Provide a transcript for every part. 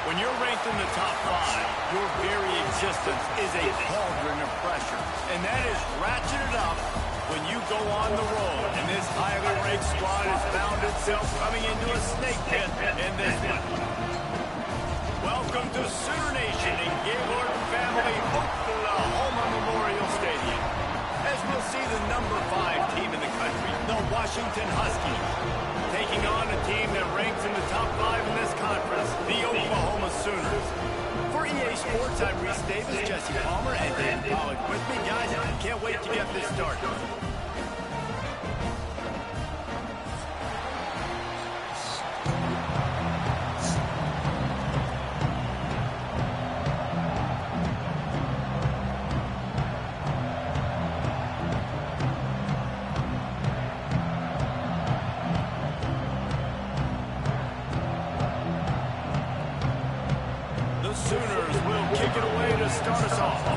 When you're ranked in the top 5, your very existence is a cauldron of pressure. And that is ratcheted up when you go on the road. And this highly ranked squad has found itself coming into a snake pit in this one. Welcome to Sooner Nation in Gaylord Family Oklahoma Memorial Stadium. As we'll see the number 5 team in the country, the Washington Huskies, taking on a team that ranks in the top 5 in this conference, the Oklahoma Sooners. For EA Sports, I'm Reese Davis, Jesse Palmer, and Dan Pollock with me. Guys, I can't wait to get this started. Sooners will kick it away to start us off.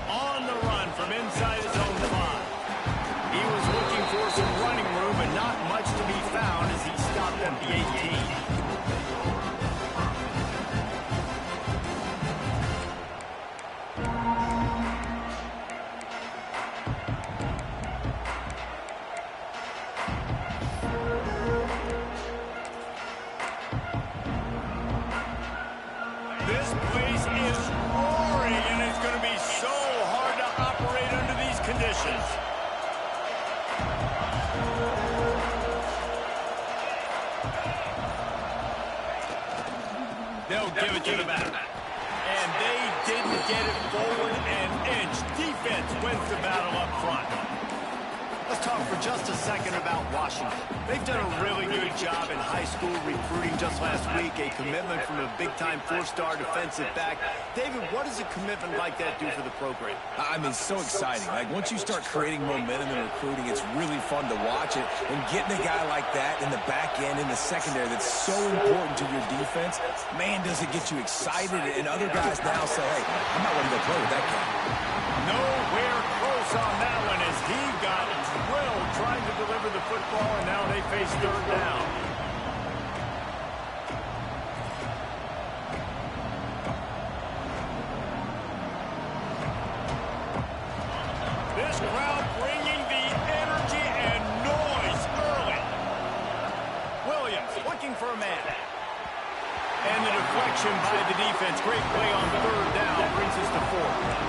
On the run from inside his own 5. He was looking for some running room, but not much to be found as he stopped at the 18. This place is roaring, and it's going to be so hard to operate under these conditions. They'll give it to the back. And they didn't get it forward an inch. Defense wins the battle up front. Let's talk for just a second about Washington. They've done a really good job in high school recruiting just last week, a commitment from a big-time 4-star defensive back. David, what does a commitment like that do for the program? I mean, so exciting. Like, once you start creating momentum in recruiting, it's really fun to watch it. And getting a guy like that in the back end, in the secondary, that's so important to your defense, man, does it get you excited. And other guys now say, hey, I'm not ready to play with that guy. Nowhere close on that one as he got drilled trying to deliver the football, and now they face 3rd down. This crowd bringing the energy and noise early. Williams looking for a man. And the deflection by the defense. Great play on 3rd down brings us to 4th.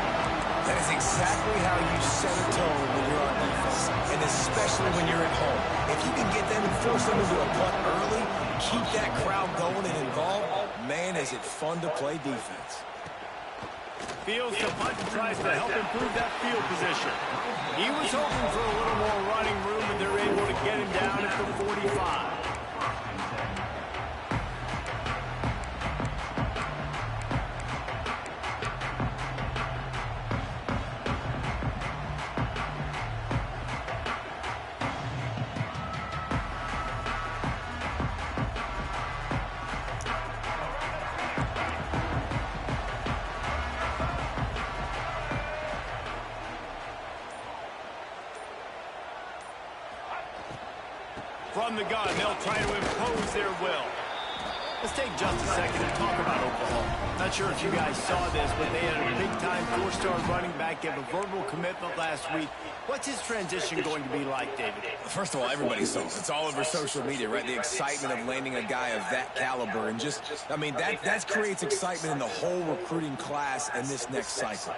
That is exactly how you set a tone when you're on defense, and especially when you're at home. If you can get them and force them into a punt early, keep that crowd going and involved, man, is it fun to play defense. Fields the punt and tries to help improve that field position. He was hoping for a little more running room, and they're able to get him down at the 45. from the gun. They'll try to impose their will. Let's take just a second and talk about Oklahoma. Not sure if you guys saw this, but they had a big-time four-star running back give a verbal commitment last week. What's his transition going to be like, David? First of all, everybody saw it. It's all over social media, right? The excitement of landing a guy of that caliber. And just, I mean, that creates excitement in the whole recruiting class in this next cycle.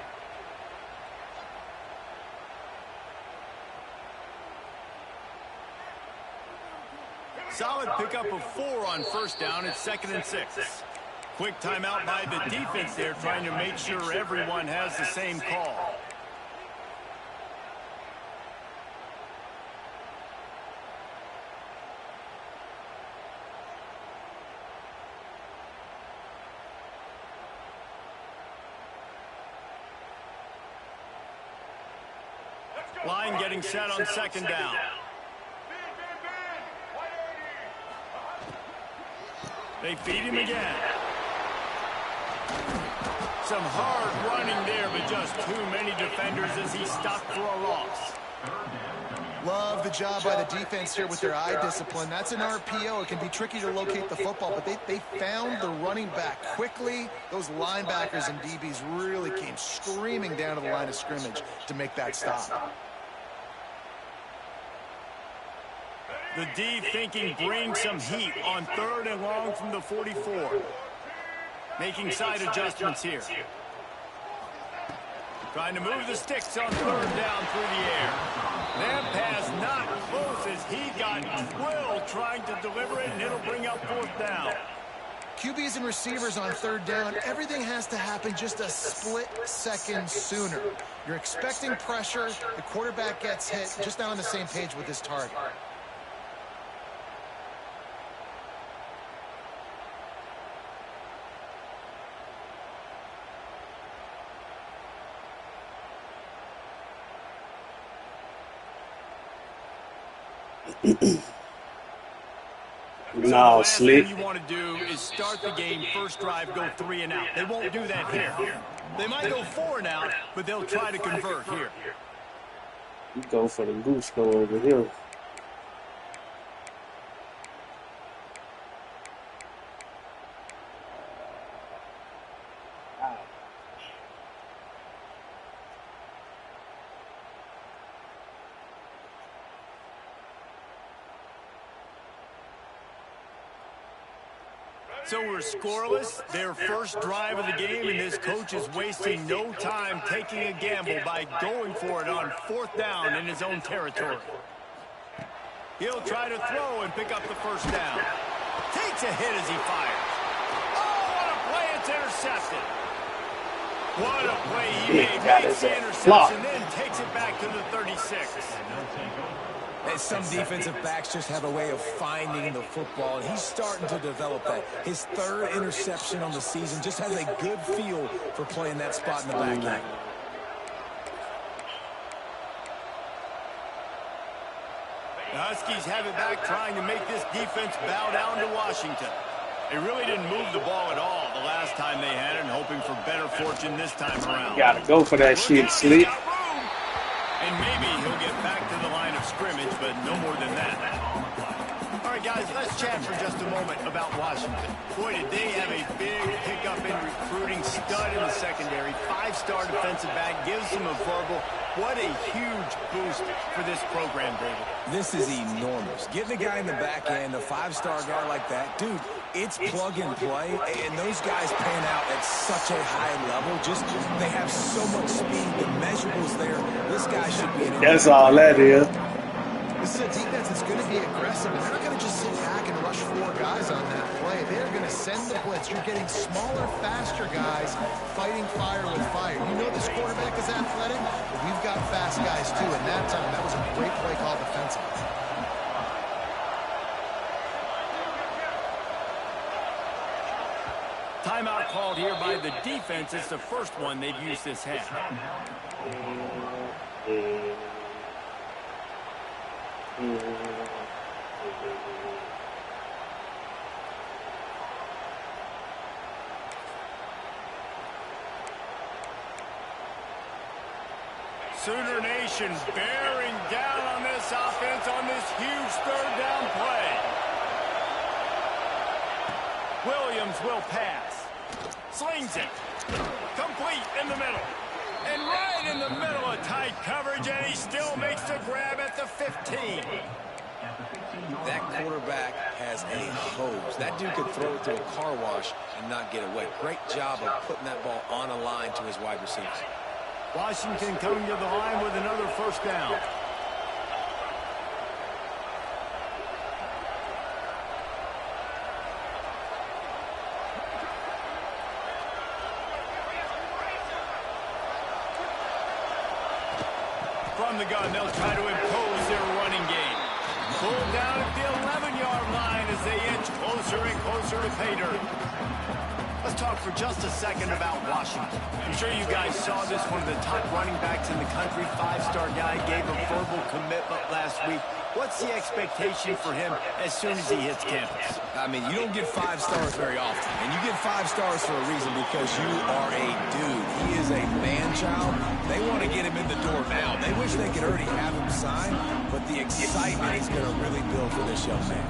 Solid pickup of 4 on first down. It's 2nd and 6. Quick timeout by the defense there, trying to make sure everyone has the same call. Line getting set on 2nd down. They feed him again. Some hard running there, but just too many defenders as he stopped for a loss. Love the job by the defense here with their eye discipline. That's an RPO. It can be tricky to locate the football, but they found the running back quickly. Those linebackers and DBs really came screaming down to the line of scrimmage to make that stop. The D thinking bring some heat on 3rd and long from the 44. Making side adjustments here. Trying to move the sticks on 3rd down through the air. That pass not close as he got twirled trying to deliver it, and it'll bring up 4th down. QBs and receivers on 3rd down, everything has to happen just a split second sooner. You're expecting pressure, the quarterback gets hit, just not on the same page with his target. No, sleep. What you want to do is start the game, first drive, go 3 and out. They won't do that here. They might go 4 and out, but they'll try to convert here. You go for the goose go over here. So we're scoreless, their first drive of the game, and this coach is wasting no time taking a gamble by going for it on 4th down in his own territory. He'll try to throw and pick up the first down. Takes a hit as he fires. Oh, what a play, it's intercepted. What a play he made. Makes the interception, then takes it back to the 36. Some defensive backs just have a way of finding the football, and he's starting to develop that. His 3rd interception on the season, just has a good feel for playing that spot in the back end. The Huskies have it back, trying to make this defense bow down to Washington. They really didn't move the ball at all the last time they had it, and hoping for better fortune this time around. Gotta go for that shit, sleep. And maybe he'll get back to the line of scrimmage, but no more than that. All right, guys, let's chat for just a moment about Washington. Boy, did they have a big pickup in recruiting. Stud in the secondary. 5-star defensive back. Gives them a verbal. What a huge boost for this program, David. This is enormous. Getting a guy in the back end, a 5-star guy like that, dude, it's plug and play, and those guys pan out at such a high level. Just they have so much speed, the measurables there. This guy should be an That's all that is. This is a defense that's going to be aggressive, and they're not going to just sit back and rush 4 guys on that play. They're going to send the blitz. You're getting smaller, faster guys fighting fire with fire. You know this quarterback is athletic, but we've got fast guys too. And that time, that was a great play call defensively. Timeout called here by the defense. It's the first one they've used this half. Sooner Nation bearing down on this offense on this huge 3rd down play. Williams will pass. Slings it. Complete in the middle. And right in the middle of tight coverage, and he still makes the grab at the 15. That quarterback has a hose. That dude could throw it through a car wash and not get it wet. Great job of putting that ball on a line to his wide receivers. Washington coming to the line with another first down. From the gun, they'll try to impose their running game. Pulled down at the 11-yard line as they inch closer and closer to pay dirt. Let's talk for just a second about Washington. I'm sure you guys saw this, one of the top running backs in the country, five-star guy, gave a verbal commitment last week. What's the expectation for him as soon as he hits campus? I mean, you don't get 5 stars very often. And you get 5 stars for a reason, because you are a dude. He is a man-child. They want to get him in the door now. They wish they could already have him signed, but the excitement is going to really build for this young man.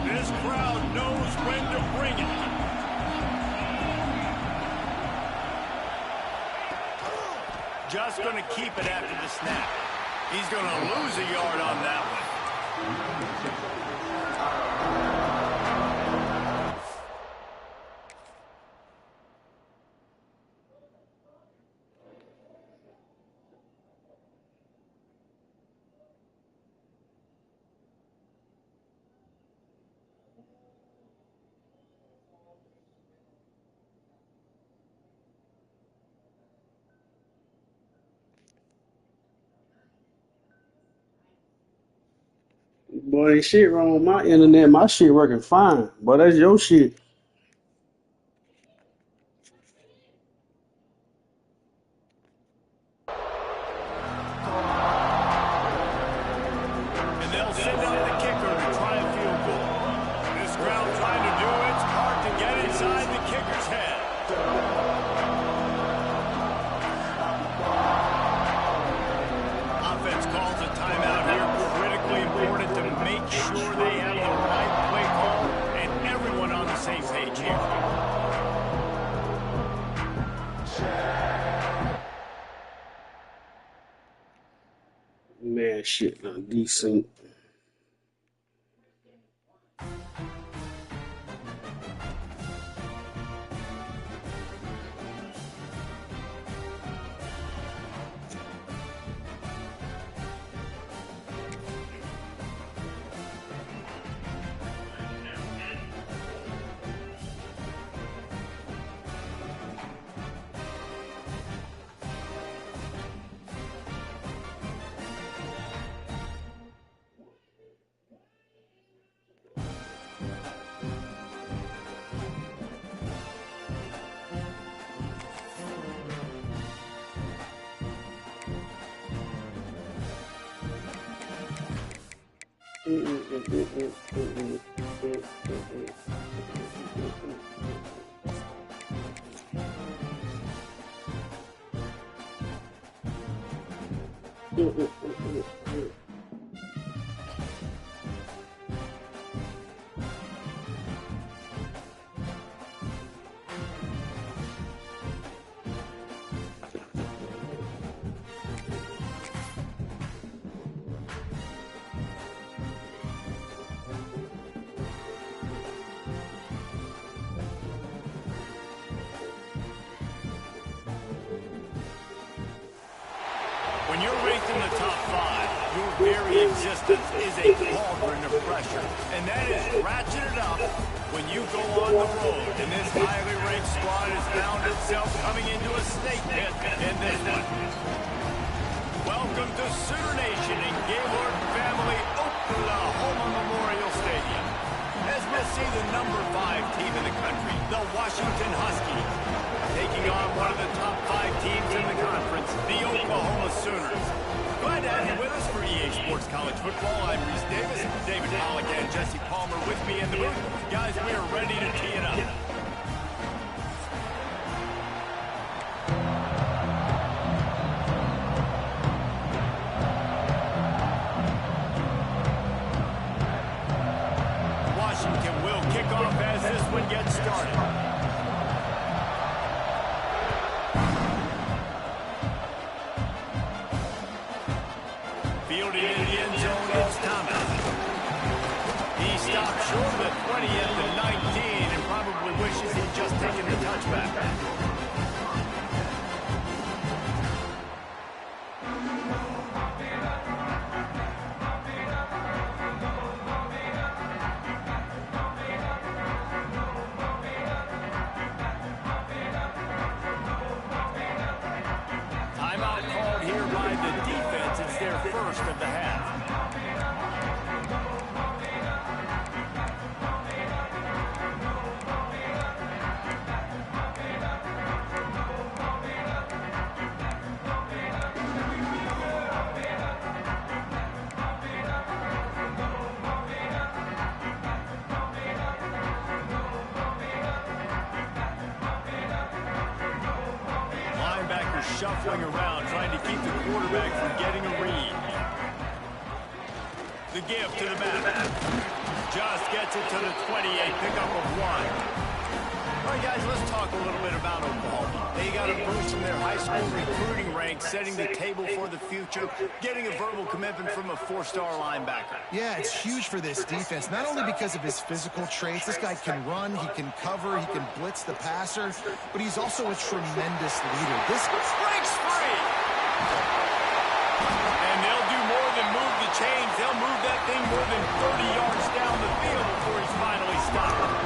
This crowd knows when to bring it. Just going to keep it after the snap. He's going to lose a yard on that one. Boy, ain't shit wrong with my internet. My shit working fine. But that's your shit. And they'll send out the kicker to try a field goal. This crowd trying to do its part to get inside the kicker's head. Offense calls a timeout here. Critically important to make sure they have the right play call and everyone on the same page here. Man, shit not decent. When you're ranked in the top 5, your very existence is a cauldron of pressure. And that is ratcheted up when you go on the road. And this highly ranked squad has found itself coming into a snake pit in this one. Welcome to Sooner Nation in Gaylord Family Oklahoma Memorial Stadium. As we'll see the number 5 team in the country, the Washington Huskies, taking on one of the top 5 teams in the conference, the Oklahoma Sooners. Glad to have you with us for EA Sports College Football. I'm Reese Davis, David Pollack and Jesse Palmer with me in the booth. Guys, we are ready to tee it up. started. Fielding in the end zone is Thomas. He stopped short of the 20 at the 19 and probably wishes he'd just taken the touchback. Timeout called here by the defense. It's their first of the half. Shuffling around, trying to keep the quarterback from getting a read. The give to the back. Just gets it to the 28, pickup of 1. All right, guys, let's talk a little bit about Oklahoma. They got a boost from their high school recruiting ranks, setting the table for the future, getting a verbal commitment from a 4-star linebacker. Yeah, it's huge for this defense, not only because of his physical traits. This guy can run, he can cover, he can blitz the passer, but he's also a tremendous leader. This breaks free. And they'll do more than move the chains. They'll move that thing more than 30 yards down the field before he's finally stopped.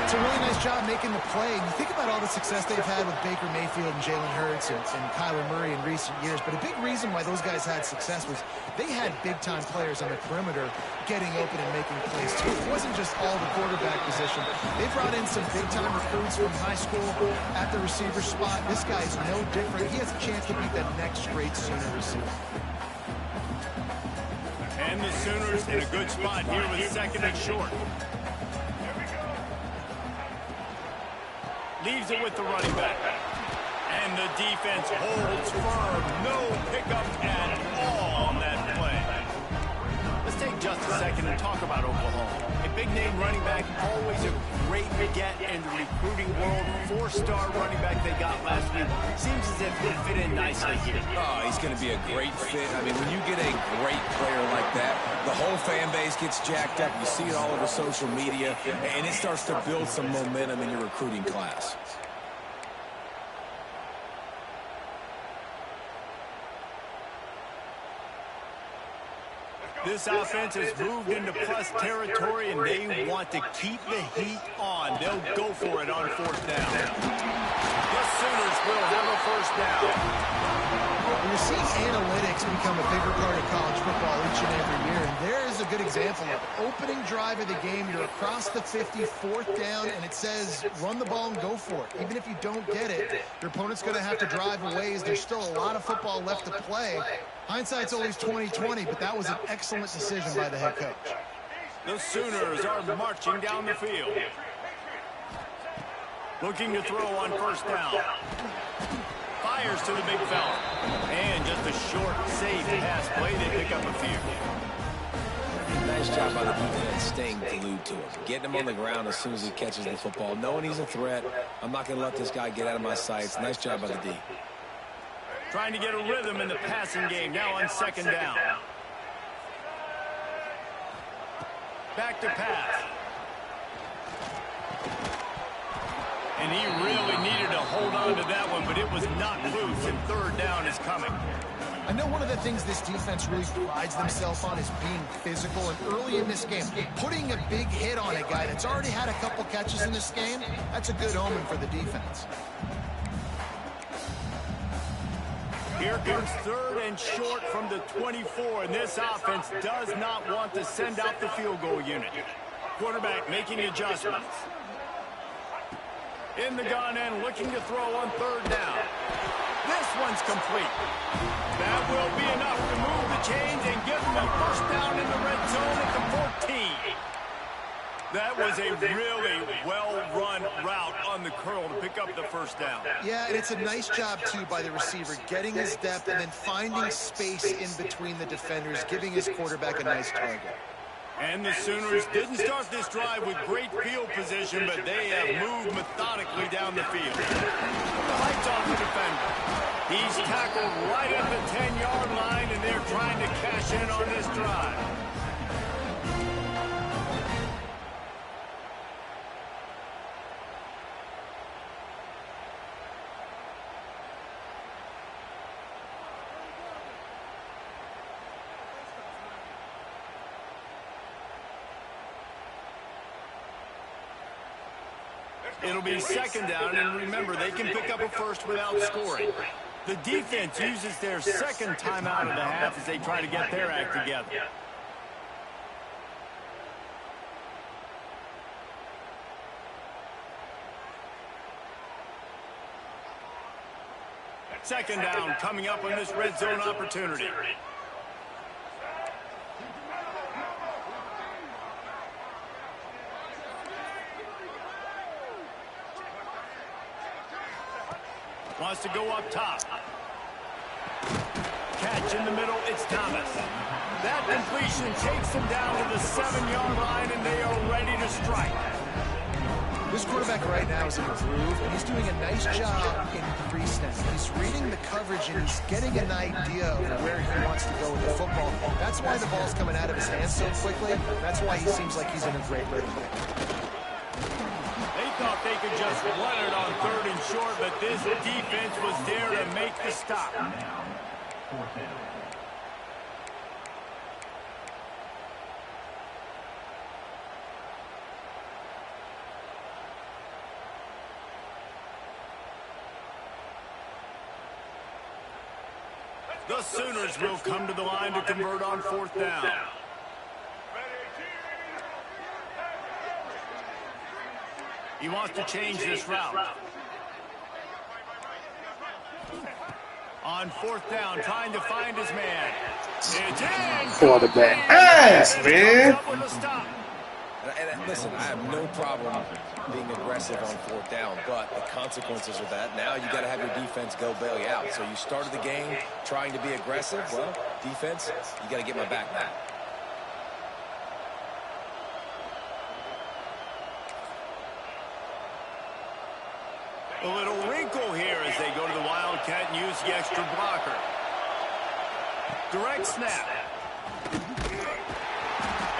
It's a really nice job making the play. And you think about all the success they've had with Baker Mayfield and Jalen Hurts and Kyler Murray in recent years. But a big reason why those guys had success was they had big-time players on the perimeter getting open and making plays, too. It wasn't just all the quarterback position. They brought in some big-time recruits from high school at the receiver spot. This guy is no different. He has a chance to be the next great Sooner receiver. And the Sooners in a good spot here with second and short. Leaves it with the running back. And the defense holds firm. No pickup at all on that play. Let's take just a second and talk about Oklahoma. A big-name running back, always a great get in the recruiting world. 4-star running back they got last week. Seems as if he'll fit in nicely here. Oh, he's going to be a great fit. I mean, when you get a great player like that, the whole fan base gets jacked up. You see it all over social media, and it starts to build some momentum in your recruiting class. This offense has moved into plus territory, and they want to keep the heat on. They'll go for it on 4th down. The Sooners will have a 1st down. When you're seeing analytics become a bigger part of college football each and every year, and there is a good example of it. Opening drive of the game, you're across the 50, 4th down, and it says run the ball and go for it. Even if you don't get it, your opponent's going to have to drive away as there's still a lot of football left to play. Hindsight's always 20/20, but that was an excellent decision by the head coach. The Sooners are marching down the field. Looking to throw on 1st down. Fires to the big fella. And just a short, safe pass play. They pick up a few. Nice job by the defense staying glued to him. Getting him on the ground as soon as he catches the football. Knowing he's a threat. I'm not going to let this guy get out of my sights. Nice job by the D. Trying to get a rhythm in the passing game. Now on 2nd down. Back to pass. And he really needed to hold on to that one, but it was not loose, and 3rd down is coming. I know one of the things this defense really prides themselves on is being physical, and early in this game, putting a big hit on a guy that's already had a couple catches in this game, that's a good omen for the defense. Here comes 3rd and short from the 24, and this offense does not want to send out the field goal unit. Quarterback making adjustments. In the gun and looking to throw on 3rd down. This one's complete. That will be enough to move the chains and give them a 1st down in the red zone at the 14. That was a really well-run route on the curl to pick up the 1st down. Yeah, and it's a nice job, too, by the receiver, getting his depth and then finding space in between the defenders, giving his quarterback a nice target. And the Sooners didn't start this drive with great field position, but they have moved methodically down the field. Lights off the defender. He's tackled right at the 10-yard line, and they're trying to cash in on this drive. It'll be second down, and remember, they can pick up a first without scoring. The defense uses their second timeout of the half as they try to get their act together. Second down coming up on this red zone opportunity. Wants to go up top. Catch in the middle, it's Thomas. That completion takes them down to the 7-yard line, and they are ready to strike. This quarterback right now is improved, and he's doing a nice job in pre-snap. He's reading the coverage, and he's getting an idea of where he wants to go with the football. That's why the ball's coming out of his hands so quickly. That's why he seems like he's in a great rhythm. Thought they could just run it on 3rd and short, but this defense was there to make the stop. The Sooners will come to the line to convert on 4th down. He wants to change this route. On 4th down, trying to find his man. It's in. Quarterback ass, man. And listen, I have no problem being aggressive on 4th down, but the consequences of that, now you got to have your defense go bail you out. So you started the game trying to be aggressive. Well, defense, you got to get my back now. A little wrinkle here as they go to the Wildcat and use the extra blocker. Direct snap.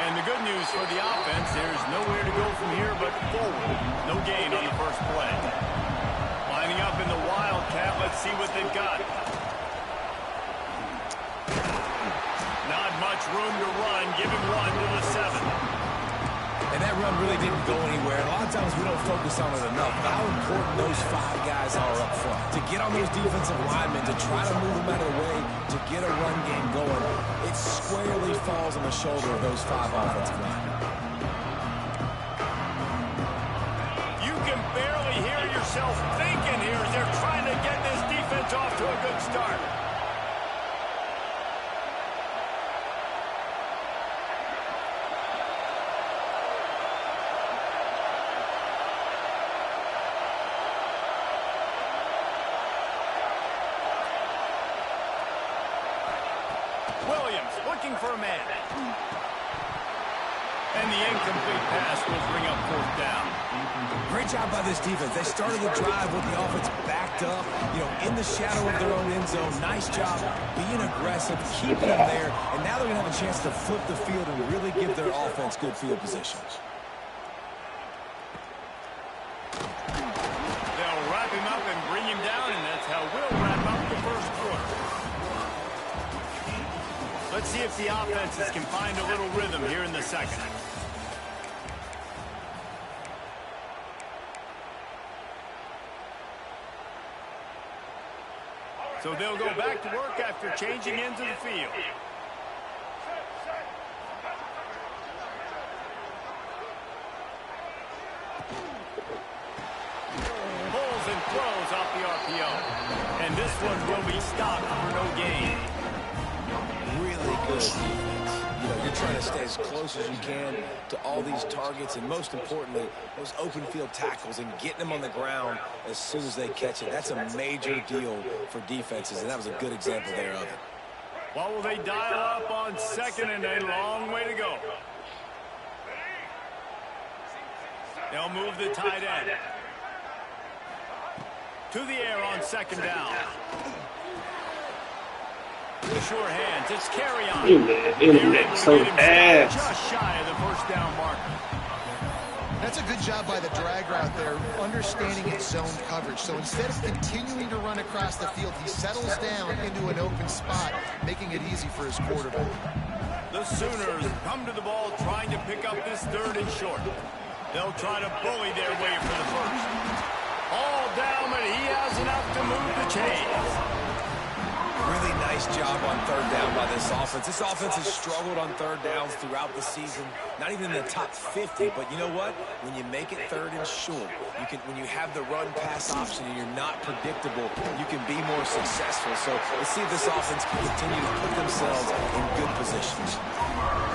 And the good news for the offense, there's nowhere to go from here but forward. No gain on the first play. Lining up in the Wildcat, let's see what they've got. Not much room to run, give him 1 to the 7. And that run really didn't go anywhere. A lot of times we don't focus on it enough, but how important those 5 guys are up front. To get on those defensive linemen, to try to move them out of the way, to get a run game going, it squarely falls on the shoulder of those 5 offensive linemen. You can barely hear yourself thinking here as they're trying to get this defense off to a good start. Looking for a man. And the incomplete pass will bring up 4th down. Great job by this defense. They started the drive with the offense backed up, in the shadow of their own end zone. Nice job being aggressive, keeping them there, and now they're going to have a chance to flip the field and really give their offense good field positions. They'll wrap him up and bring him down, and that's how we'll wrap up the first quarter. Let's see if the offenses can find a little rhythm here in the second. So they'll go back to work after changing into the field. Pulls and throws off the RPO. And this one will be stopped for no gain. Really good defense. You're trying to stay as close as you can to all these targets, and most importantly, those open field tackles and getting them on the ground as soon as they catch it. That's a major deal for defenses, and that was a good example there of it. What will they dial up on second and a long way to go? They'll move the tight end. To the air on second down. Sure hands. It's carry on. Internet so ass. Just shy of the first down marker. That's a good job by the drag route there, understanding its zone coverage. So instead of continuing to run across the field, he settles down into an open spot, making it easy for his quarterback. The Sooners come to the ball trying to pick up this third and short. They'll try to bully their way for the first. All down, but he has enough to move the chains. Really nice job on third down by this offense. This offense has struggled on third downs throughout the season. Not even in the top 50, but you know what? When you make it third and short, when you have the run-pass option and you're not predictable, you can be more successful. So let's see if this offense can continue to put themselves in good positions.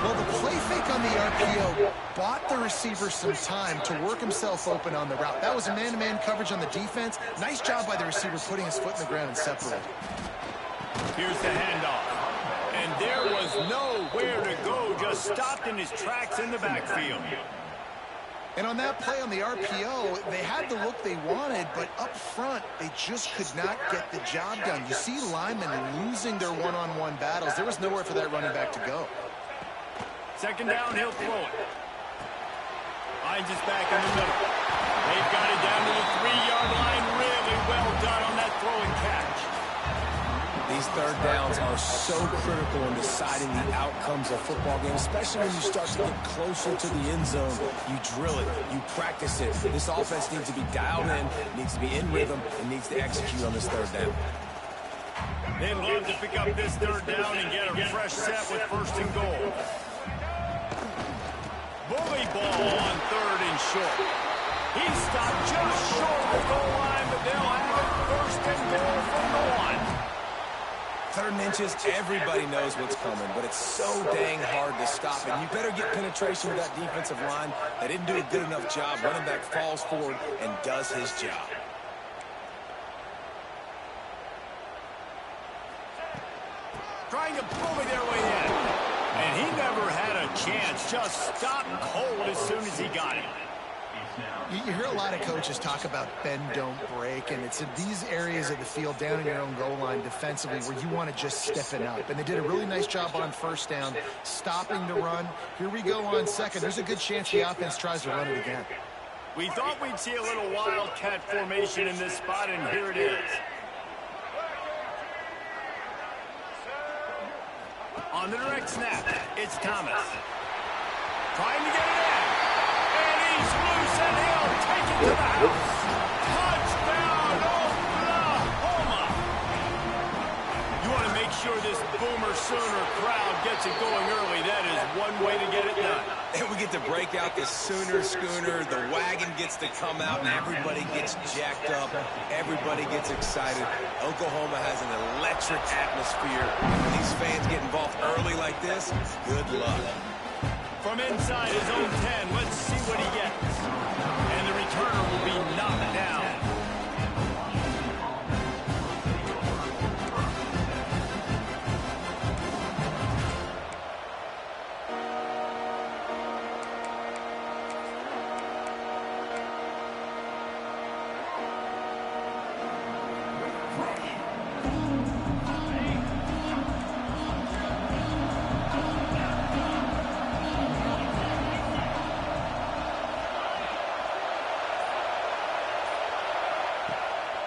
Well, the play fake on the RPO bought the receiver some time to work himself open on the route. That was a man-to-man coverage on the defense. Nice job by the receiver putting his foot in the ground and separating. Here's the handoff. And there was nowhere to go, just stopped in his tracks in the backfield. And on that play on the RPO, they had the look they wanted, but up front, they just could not get the job done. You see linemen losing their one-on-one battles. There was nowhere for that running back to go. Second down, he'll throw it. Finds his back in the middle. They've got it down to the 3-yard line. Really well done on that throw and catch. These third downs are so critical in deciding the outcomes of football games, especially when you start to get closer to the end zone. You drill it, you practice it. This offense needs to be dialed in, needs to be in rhythm, and needs to execute on this third down. They'd love to pick up this third down and get a fresh set with first and goal. Bully ball on third and short. He stopped just short of the goal line, but they'll have it first and goal from the 1. Third and inches, everybody knows what's coming, but it's so dang hard to stop it. You better get penetration with that defensive line. They didn't do a good enough job. Running back falls forward and does his job. Trying to bully their way in. And he never had a chance. Just stopped cold as soon as he got it. You hear a lot of coaches talk about bend, don't break, and it's in these areas of the field down in your own goal line defensively where you want to just stiffen up. And they did a really nice job on first down, stopping the run. Here we go on second. There's a good chance the offense tries to run it again. We thought we'd see a little wildcat formation in this spot, and here it is. On the direct snap, it's Thomas. Trying to get it in. And he's loose, and he'll take it to the house. Touchdown, Oklahoma! You want to make sure this Boomer Sooner crowd gets it going early. That is one way to get it done. And we get to break out the Sooner schooner. The wagon gets to come out, and everybody gets jacked up. Everybody gets excited. Oklahoma has an electric atmosphere. When these fans get involved early like this, good luck. From inside his own 10, let's see what he gets. And the returner will be knocked down.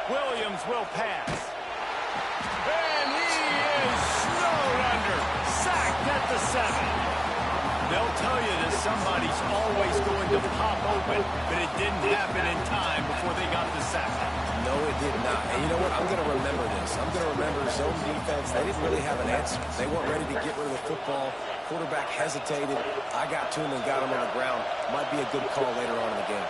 Williams will pass. And he is snowed under. Sacked at the 7. They'll tell you that somebody's always going to pop open, but it didn't happen in time before they got the sack. No, it did not. And you know what? I'm going to remember this. I'm going to remember zone defense. They didn't really have an answer. They weren't ready to get rid of the football. Quarterback hesitated. I got to him and got him on the ground. Might be a good call later on in the game.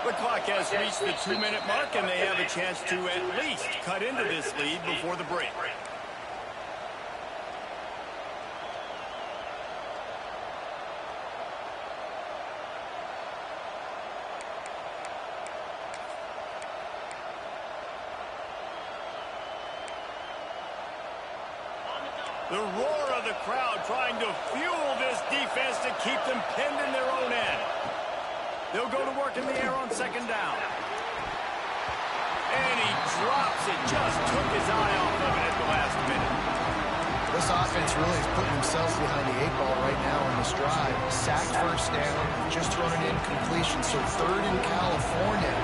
The clock has reached the 2-minute mark, and they have a chance to at least cut into this lead before the break. The roar of the crowd trying to fuel this defense to keep them pinned in their own end. They'll go to work in the air on second down. And he drops it. Just took his eye off of it at the last minute. This offense really is putting themselves behind the 8 ball right now on this drive. Sacked first down, just thrown an incompletion, so third in California.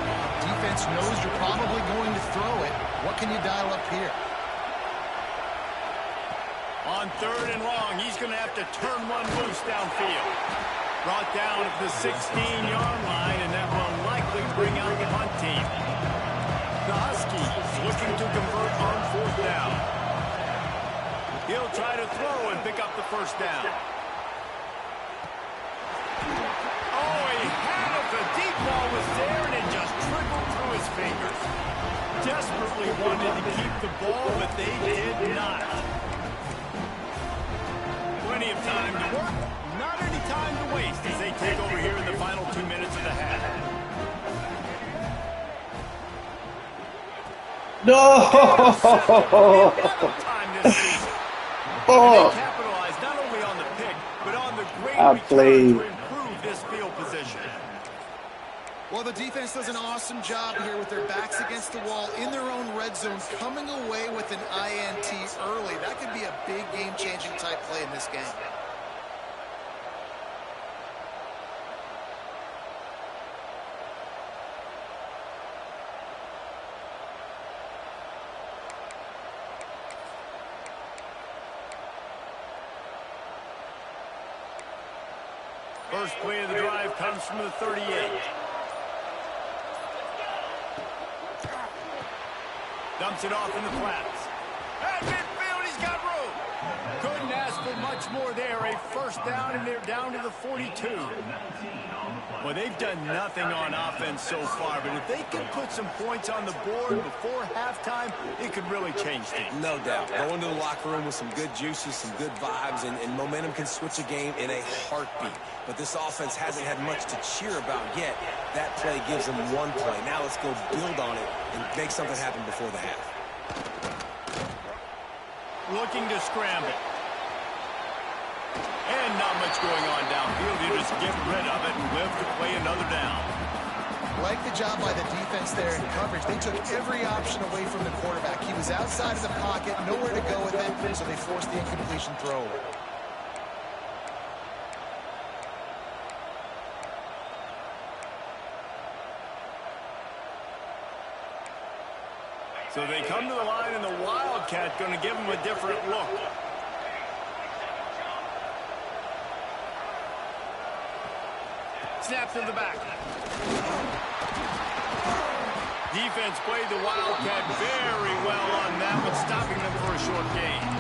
Defense knows you're probably going to throw it. What can you dial up here? On third and long, he's going to have to turn one loose downfield. Brought down at the 16-yard line, and that will likely bring out the punt team. The Huskies looking to convert on fourth down. He'll try to throw and pick up the first down. Oh, he had it. The deep ball was there, and it just trickled through his fingers. Desperately wanted to keep the ball, but they did not. Plenty of time to work. Not any time to waste as they take over here in the final 2 minutes of the half. No! Time this season. Oh! They capitalized not only on the pick, but on the great I return played. to improve this field position. Well, the defense does an awesome job here with their backs against the wall in their own red zone, coming away with an INT early. That could be a big game-changing type play in this game. First play of the drive comes from the 38. Dumps it off in the flats. At midfield, he's got room. Couldn't ask for much more there. A first down, and they're down to the 42. Well, they've done nothing on offense so far, but if they can put some points on the board before halftime, it could really change things. No doubt. Go into the locker room with some good juices, some good vibes, and momentum can switch a game in a heartbeat. But this offense hasn't had much to cheer about yet. That play gives them one play. Now let's go build on it and make something happen before the half. Looking to scramble. And not much going on downfield. You just get rid of it and live to play another down. Like the job by the defense there in coverage. They took every option away from the quarterback. He was outside of the pocket, nowhere to go with it, so they forced the incompletion throw away. So they come to the line, and the Wildcat going to give them a different look. Snap to the back. Defense played the Wildcat very well on that one, stopping them for a short gain.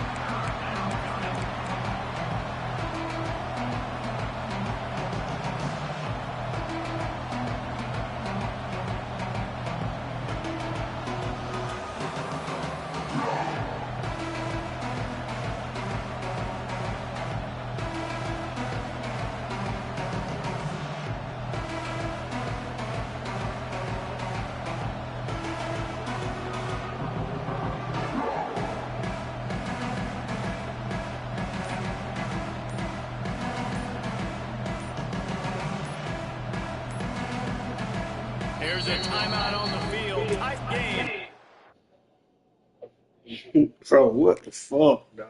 There's a timeout on the field. Tight game. Bro, what the fuck, dog?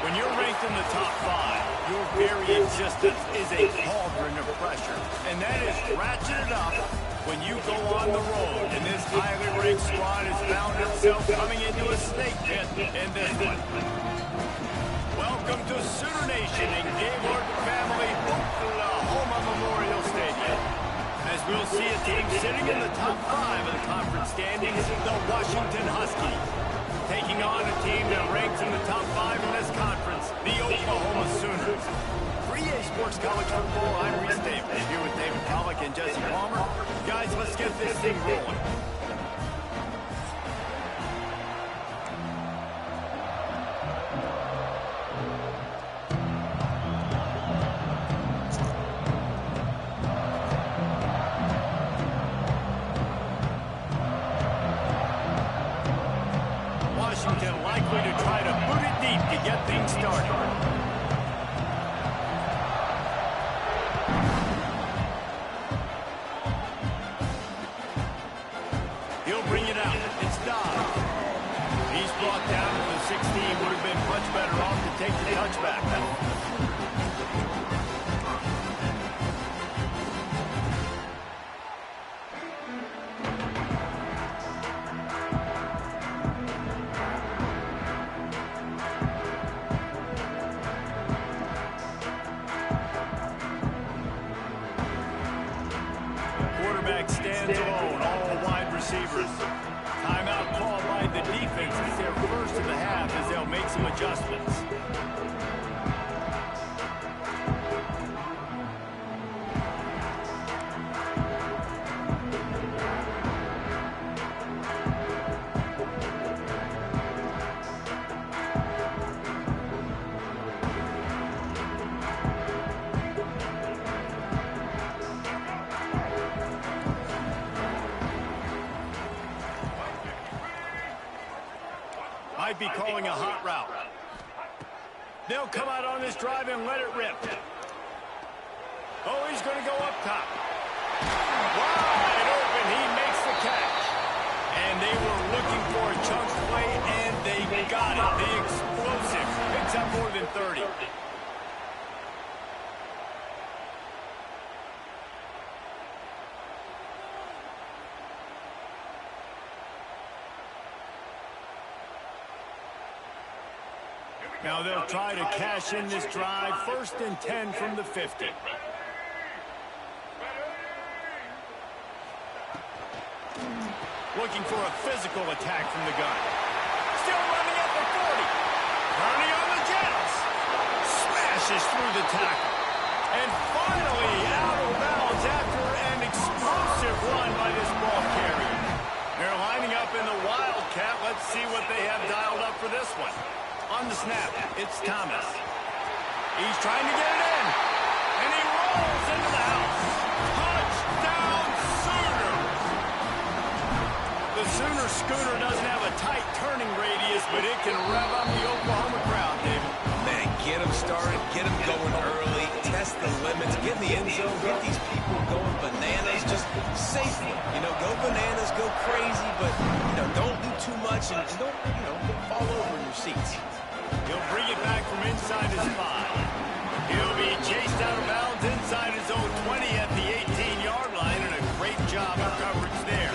When you're ranked in the top 5, your very existence is a cauldron of pressure. And that is ratcheted up when you go on the road. And this highly ranked squad has found itself coming into a snake pit in this one. Welcome to Sooner Nation and Gaylord family, Oklahoma Memorial Stadium. As we'll see a team sitting in the top 5 of the conference standings, the Washington Huskies, taking on a team that ranks in the top 5 in this conference, the Oklahoma Sooners. For EA Sports College Football, I'm Reese Davis, here with David Pollack and Jesse Palmer. Guys, let's get this thing rolling. Washington likely to try to boot it deep to get things started. He'll bring it out. It's Dobbs. He's brought down to the 16. Would have been much better off to take the touchback. Stands alone, all wide receivers. Timeout called by the defense. It's their first of the half as they'll make some adjustments. Might be calling a hot route. They'll come out on this drive and let it rip. Oh, he's going to go up top. Wide open, he makes the catch. And they were looking for a chunk play, and they got it. The explosive picks up more than 30. Now they'll try to cash in this drive. 1st and 10 from the 50. Looking for a physical attack from the gun. Still running at the 40. Turning on the Jets. Smashes through the tackle. And finally out of bounds after an explosive run by this ball carrier. They're lining up in the Wildcat. Let's see what they have dialed up for this one. On the snap, it's Thomas. He's trying to get it in. And he rolls into the house. Touchdown, Sooners! The Sooner Scooter doesn't have a tight turning radius, but it can rev up the Oklahoma crowd, David. Man, get them started, get them going early, test the limits, get in the end zone, get these people going bananas, just safely. You know, go bananas, go crazy, but, you know, don't do too much and don't, you know, fall over in your seats. He'll bring it back from inside his 5. He'll be chased out of bounds inside his own 20 at the 18-yard line, and a great job of coverage there.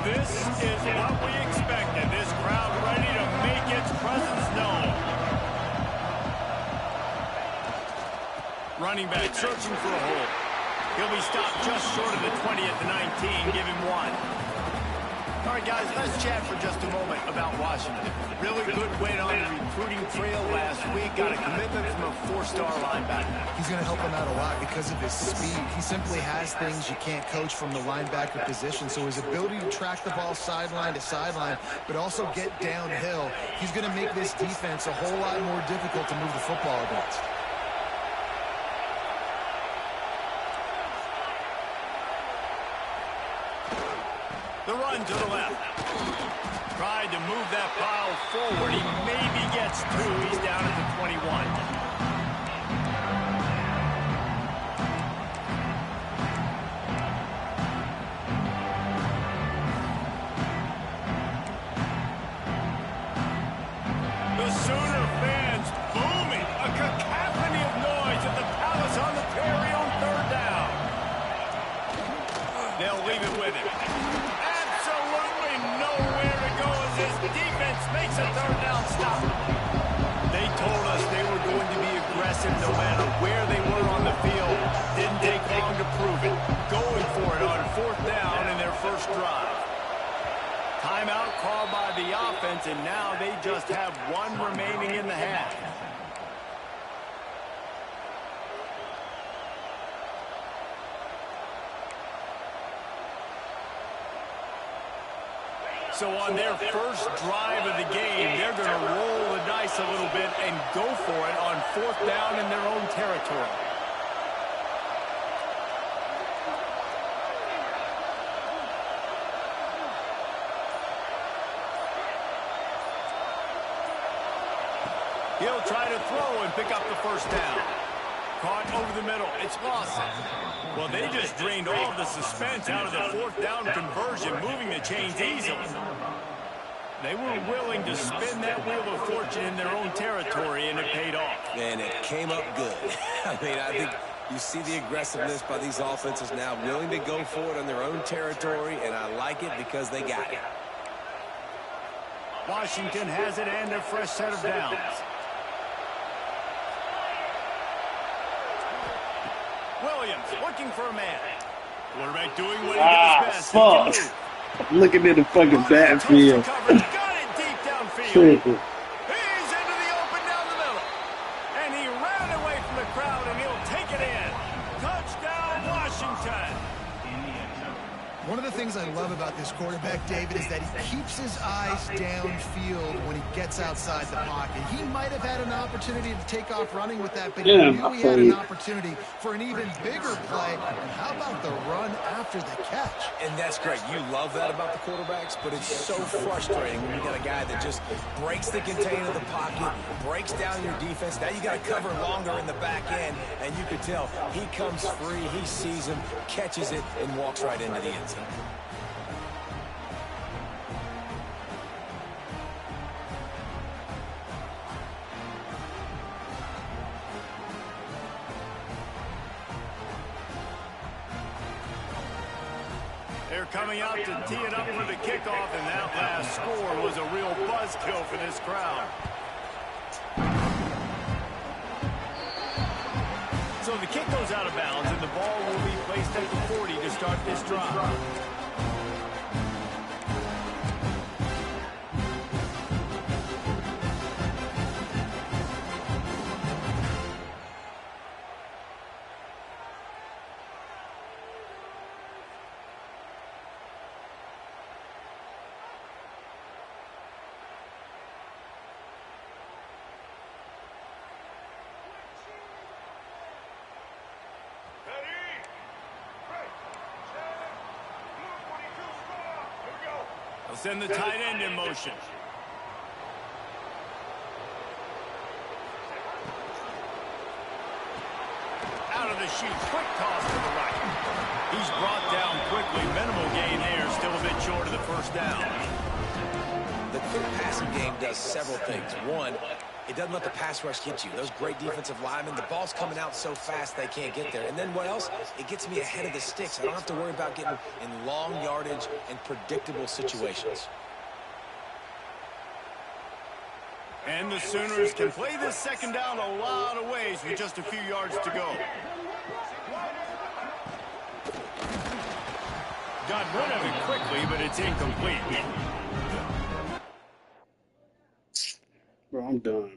This is what we expected. This crowd ready to make its presence known. Running back searching for a hole. He'll be stopped just short of the 20 at the 19. Give him 1. All right, guys, let's chat for just a moment about Washington. Really good win on the recruiting trail last week. Got a commitment from a 4-star linebacker. He's going to help him out a lot because of his speed. He simply has things you can't coach from the linebacker position. So his ability to track the ball sideline to sideline, but also get downhill, he's going to make this defense a whole lot more difficult to move the football against. The run to the left. Tried to move that pile forward. He maybe gets 2. He's down at the 21. The Sooner fans booming. A cacophony of noise at the Palace on the Prairie on 3rd down. They'll leave it with him. Absolutely nowhere to go as this defense makes a 3rd down stop. They told us they were going to be aggressive no matter where they were on the field. Didn't take long to prove it. Going for it on 4th down in their first drive. Timeout called by the offense, and now they just have 1 remaining in the half. So on their first drive of the game, they're going to roll the dice a little bit and go for it on 4th down in their own territory. He'll try to throw and pick up the 1st down. Caught over the middle. It's Lawson. Well, they just drained all of the suspense out of the 4th down conversion, moving the chains easily. They were willing to spin that wheel of fortune in their own territory, and it paid off. And it came up good. I mean, I think you see the aggressiveness by these offenses now, willing to go for it on their own territory, and I like it because they got it. Washington has it and a fresh set of downs. Williams looking for a man. Quarterback doing what he does best. Fuck. Looking at the fucking backfield. Got it deep downfield. Triple. He's into the open down the middle. And he ran away from the crowd, and he'll take it in. Touchdown, Washington. One of the things I love about this quarterback, David, is that he keeps his eyes downfield when he gets outside the pocket. He might have had an opportunity to take off running with that, but he knew he had an opportunity for an even bigger play. And how about the run after the catch? And that's great. You love that about the quarterbacks, but it's so frustrating when you got a guy that just breaks the contain of the pocket, breaks down your defense. Now you got to cover longer in the back end, and you can tell he comes free, he sees him, catches it, and walks right into the end zone. They're coming out to tee it up for the kickoff, and that last score was a real buzzkill for this crowd. So the kick goes out of bounds, and the ball will be placed at the 40 to start this drive. They'll send the tight end in motion. Out of the chute, quick toss to the right. He's brought down quickly. Minimal gain there, still a bit short of the first down. The quick passing game does several things. One, it doesn't let the pass rush get you. Those great defensive linemen, the ball's coming out so fast they can't get there. And then what else? It gets me ahead of the sticks. I don't have to worry about getting in long yardage and predictable situations. And the Sooners can play this second down a lot of ways with just a few yards to go. Got rid of it quickly, but it's incomplete. Bro, I'm done.